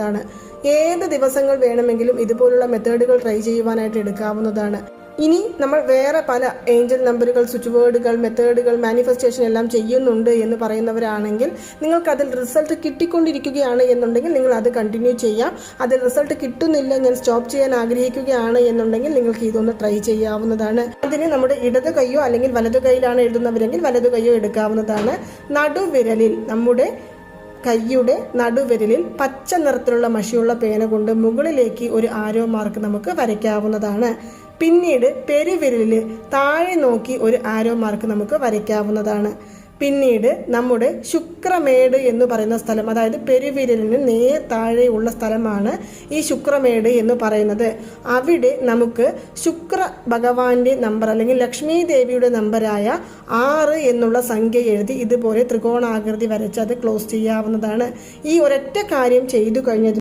ാണ്. ഏത് ദിവസങ്ങൾ വേണമെങ്കിലും ഇതുപോലുള്ള മെത്തേഡുകൾ ട്രൈ ചെയ്യുവാനായിട്ട് എടുക്കാവുന്നതാണ്. ഇനി നമ്മൾ വേറെ പല ഏഞ്ചൽ നമ്പറുകൾ, സ്വിച്ച് വേർഡുകൾ, മെത്തേഡുകൾ, മാനിഫെസ്റ്റേഷൻ എല്ലാം ചെയ്യുന്നുണ്ട് എന്ന് പറയുന്നവരാണെങ്കിൽ നിങ്ങൾക്ക് അതിൽ റിസൾട്ട് കിട്ടിക്കൊണ്ടിരിക്കുകയാണ് എന്നുണ്ടെങ്കിൽ നിങ്ങൾ അത് കണ്ടിന്യൂ ചെയ്യാം. അതിൽ റിസൾട്ട് കിട്ടുന്നില്ല, ഞാൻ സ്റ്റോപ്പ് ചെയ്യാൻ ആഗ്രഹിക്കുകയാണ് എന്നുണ്ടെങ്കിൽ നിങ്ങൾക്ക് ഇതൊന്ന് ട്രൈ ചെയ്യാവുന്നതാണ്. അതിന് നമ്മുടെ ഇടത് കൈയോ അല്ലെങ്കിൽ വലതു കൈയിലാണ് എഴുതുന്നവരെങ്കിൽ വലതു കൈയോ എടുക്കാവുന്നതാണ്. നടുവിരലിൽ, നമ്മുടെ കൈയുടെ നടുവിരലിൽ പച്ച നിറത്തിലുള്ള മഷിയുള്ള പേന കൊണ്ട് മുകളിലേക്ക് ഒരു ആരോ മാർക്ക് നമുക്ക് വരയ്ക്കാവുന്നതാണ്. പിന്നീട് പെരുവിരലിൽ താഴെ നോക്കി ഒരു ആരോ മാർക്ക് നമുക്ക് വരയ്ക്കാവുന്നതാണ്. പിന്നീട് നമ്മുടെ ശുക്രമേട് എന്ന് പറയുന്ന സ്ഥലം, അതായത് പെരുവിരലിന് നേർ താഴെയുള്ള സ്ഥലമാണ് ഈ ശുക്രമേട് എന്ന് പറയുന്നത്. അവിടെ നമുക്ക് ശുക്ര ഭഗവാന്റെ നമ്പർ അല്ലെങ്കിൽ ലക്ഷ്മി ദേവിയുടെ നമ്പറായ 6 എന്നുള്ള സംഖ്യ എഴുതി ഇതുപോലെ ത്രികോണാകൃതി വരച്ച് അത് ക്ലോസ് ചെയ്യാവുന്നതാണ്. ഈ ഒരൊറ്റ കാര്യം ചെയ്തു കഴിഞ്ഞത്